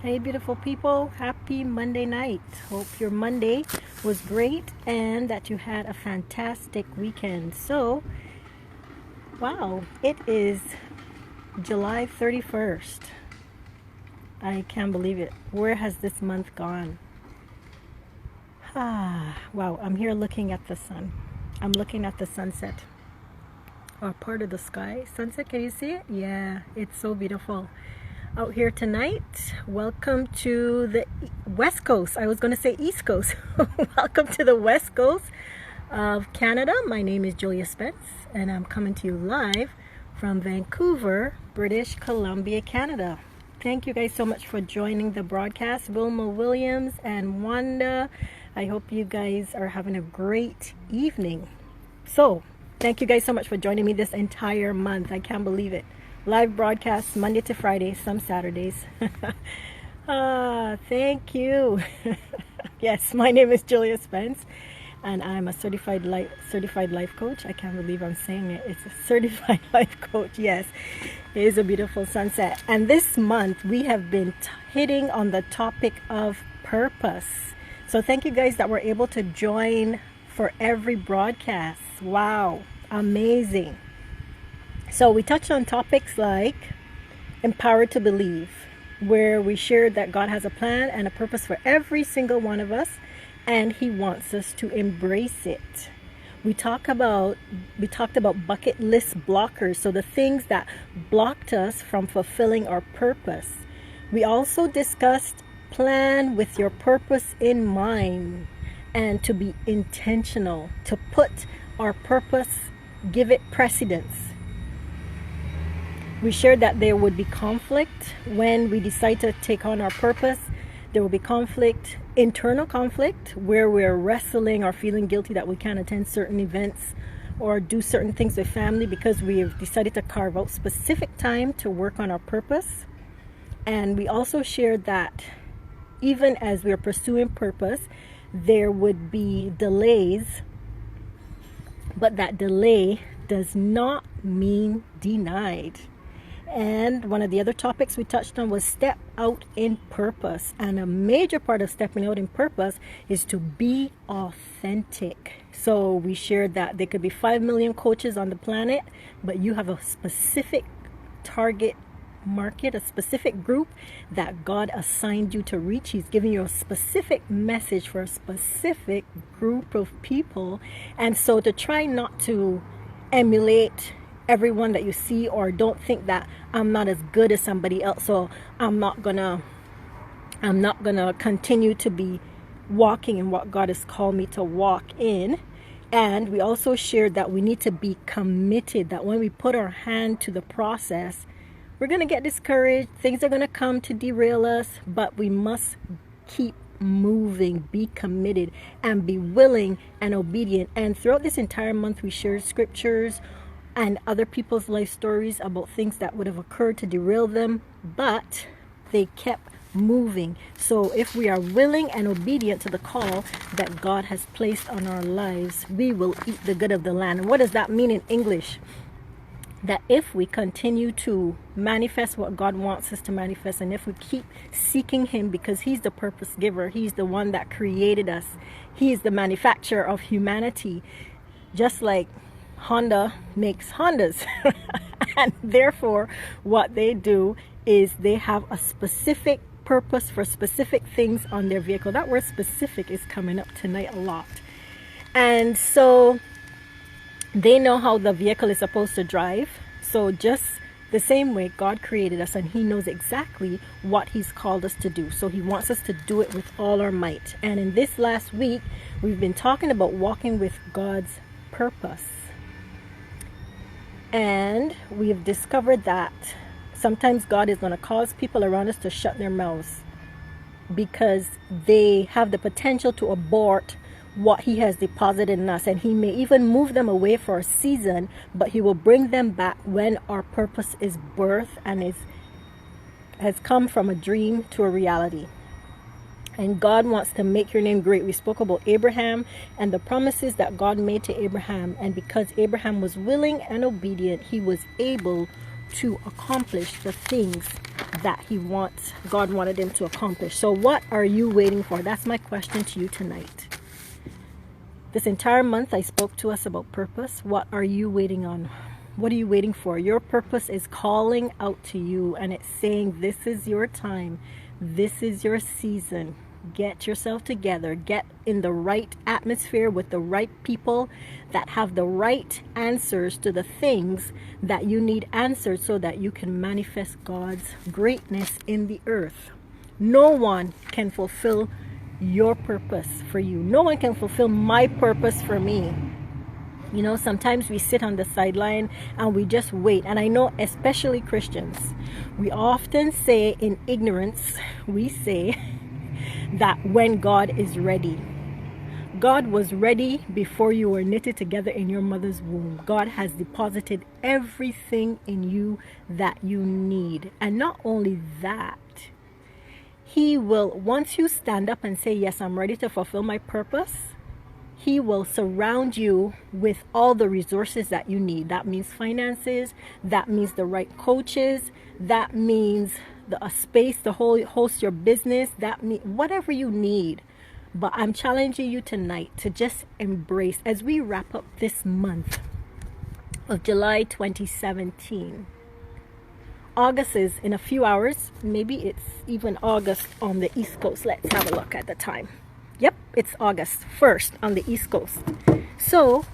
Hey, beautiful people. Happy Monday night. Hope your Monday was great and that you had a fantastic weekend. So, wow, it is July 31st. I can't believe it. Where has this month gone? Wow, I'm here looking at the sun. I'm looking at the sunset. Or part of the sky. Sunset, can you see it? Yeah, it's so beautiful out here tonight. Welcome to the West Coast. I was going to say East Coast. Welcome to the West Coast of Canada. My name is Julia Spence, and I'm coming to you live from Vancouver, British Columbia, Canada. Thank you guys so much for joining the broadcast. Wilma Williams and Wanda, I hope you guys are having a great evening. So, thank you guys so much for joining me this entire month. I can't believe it. Live broadcasts Monday to Friday, some Saturdays. Thank you. Yes, my name is Julia Spence, and I'm a certified life coach. I can't believe I'm saying it. It's a certified life coach. Yes, it is a beautiful sunset. And this month we have been hitting on the topic of purpose. So thank you guys that were able to join for every broadcast. Wow, amazing. So we touched on topics like empowered to believe, where we shared that God has a plan and a purpose for every single one of us, and He wants us to embrace it. We talked about bucket list blockers, so the things that blocked us from fulfilling our purpose. We also discussed plan with your purpose in mind and to be intentional, to put our purpose, give it precedence. We shared that there would be conflict when we decide to take on our purpose. There will be conflict, internal conflict, where we're wrestling or feeling guilty that we can't attend certain events or do certain things with family because we have decided to carve out specific time to work on our purpose. And we also shared that even as we are pursuing purpose, there would be delays, but that delay does not mean denied. And one of the other topics we touched on was step out in purpose. And a major part of stepping out in purpose is to be authentic. So we shared that there could be 5 million coaches on the planet, but you have a specific target market, a specific group that God assigned you to reach. He's giving you a specific message for a specific group of people. And so to try not to emulate everyone that you see, or don't think that I'm not as good as somebody else, so I'm not gonna continue to be walking in what God has called me to walk in. And we also shared that we need to be committed, that when we put our hand to the process, we're gonna get discouraged, things are gonna come to derail us, but we must keep moving, be committed, and be willing and obedient. And throughout this entire month we shared scriptures and other people's life stories about things that would have occurred to derail them, but they kept moving. So if we are willing and obedient to the call that God has placed on our lives, we will eat the good of the land. And what does that mean in English? That if we continue to manifest what God wants us to manifest, and if we keep seeking Him, because He's the purpose giver, He's the one that created us, He is the manufacturer of humanity, just like Honda makes Hondas. And therefore what they do is they have a specific purpose for specific things on their vehicle. That word specific is coming up tonight a lot. And so they know how the vehicle is supposed to drive. So just the same way God created us, and He knows exactly what He's called us to do. So He wants us to do it with all our might. And in this last week, we've been talking about walking with God's purpose. And we have discovered that sometimes God is going to cause people around us to shut their mouths because they have the potential to abort what He has deposited in us. And He may even move them away for a season, but He will bring them back when our purpose is birthed and has come from a dream to a reality. And God wants to make your name great. We spoke about Abraham and the promises that God made to Abraham. And because Abraham was willing and obedient, he was able to accomplish the things that God wanted him to accomplish. So what are you waiting for? That's my question to you tonight. This entire month I spoke to us about purpose. What are you waiting on? What are you waiting for? Your purpose is calling out to you, and it's saying, this is your time. This is your season. Get yourself together. Get in the right atmosphere with the right people that have the right answers to the things that you need answered, so that you can manifest God's greatness in the earth. No one can fulfill your purpose for you. No one can fulfill my purpose for me. You know, sometimes we sit on the sideline and we just wait. And I know, especially Christians, we often say in ignorance, we say that when God is ready. God was ready before you were knitted together in your mother's womb. God has deposited everything in you that you need. And not only that, He will, once you stand up and say, yes, I'm ready to fulfill my purpose, He will surround you with all the resources that you need. That means finances. That means the right coaches. That means a space to host your business. That means whatever you need. But I'm challenging you tonight to just embrace, as we wrap up this month of July 2017. August is in a few hours. Maybe it's even August on the East Coast. Let's have a look at the time. Yep, it's August 1st on the East Coast. So,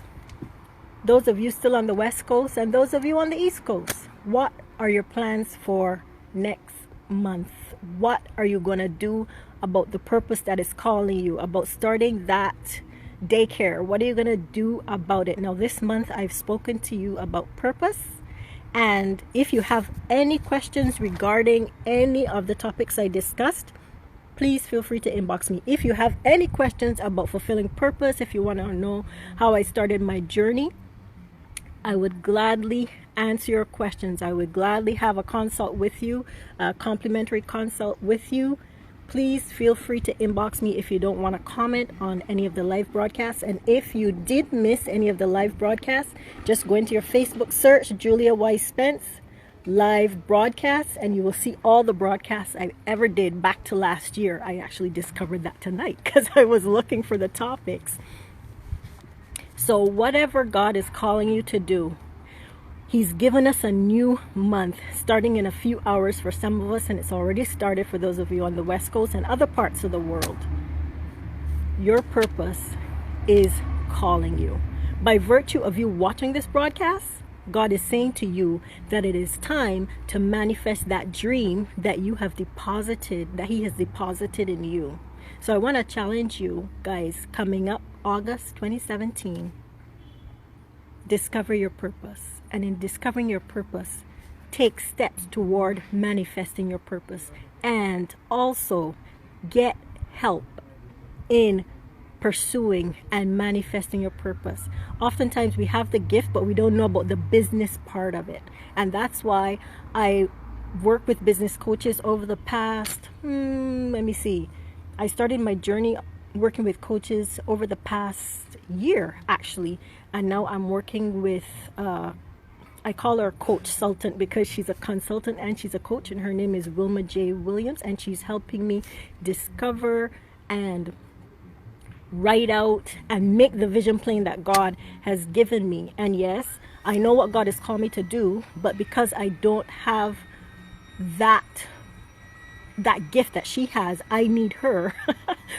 those of you still on the West Coast and those of you on the East Coast, what are your plans for next month? What are you going to do about the purpose that is calling you, about starting that daycare? What are you going to do about it? Now, this month I've spoken to you about purpose. And if you have any questions regarding any of the topics I discussed, please feel free to inbox me. If you have any questions about fulfilling purpose, if you want to know how I started my journey, I would gladly answer your questions. I would gladly have a consult with you, a complimentary consult with you. Please feel free to inbox me if you don't want to comment on any of the live broadcasts. And if you did miss any of the live broadcasts, just go into your Facebook search, Julia Y. Spence live broadcasts, and you will see all the broadcasts I ever did back to last year. I actually discovered that tonight because I was looking for the topics. So whatever God is calling you to do, He's given us a new month starting in a few hours for some of us, and it's already started for those of you on the West Coast and other parts of the world. Your purpose is calling you. By virtue of you watching this broadcast, God is saying to you that it is time to manifest that dream that you have deposited, that He has deposited in you. So I want to challenge you guys, coming up August 2017, discover your purpose. And in discovering your purpose, take steps toward manifesting your purpose. And also get help in pursuing and manifesting your purpose. Oftentimes we have the gift, but we don't know about the business part of it. And that's why I work with business coaches over the past, I started my journey working with coaches over the past year, actually. And now I'm working with, I call her Coach Sultan because she's a consultant and she's a coach, and her name is Wilma J. Williams, and she's helping me discover and write out and make the vision plain that God has given me. And yes, I know what God has called me to do, but because I don't have that gift that she has, I need her,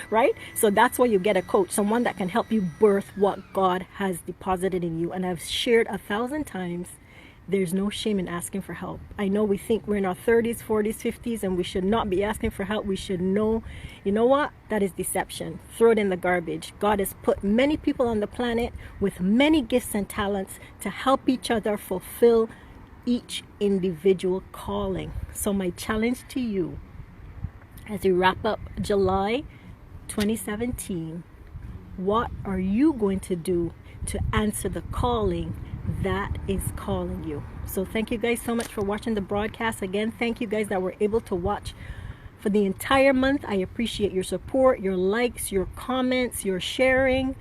right? So that's why you get a coach, someone that can help you birth what God has deposited in you. And I've shared 1,000 times, there's no shame in asking for help. I know we think we're in our 30s, 40s, 50s, and we should not be asking for help. We should know, you know what? That is deception. Throw it in the garbage. God has put many people on the planet with many gifts and talents to help each other fulfill each individual calling. So my challenge to you, as we wrap up July 2017, what are you going to do to answer the calling that is calling you? So thank you guys so much for watching the broadcast. Again, thank you guys that were able to watch for the entire month. I appreciate your support, your likes, your comments, your sharing.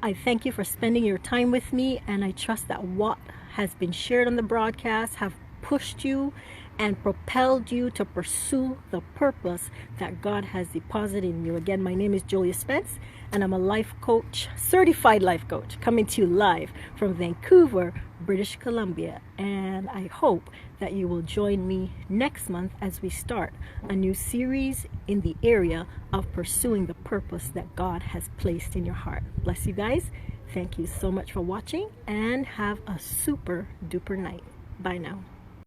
I thank you for spending your time with me, and I trust that what has been shared on the broadcast have pushed you and propelled you to pursue the purpose that God has deposited in you. Again, my name is Julia Spence, and I'm a life coach, certified life coach, coming to you live from Vancouver, British Columbia. And I hope that you will join me next month as we start a new series in the area of pursuing the purpose that God has placed in your heart. Bless you guys. Thank you so much for watching, and have a super duper night. Bye now.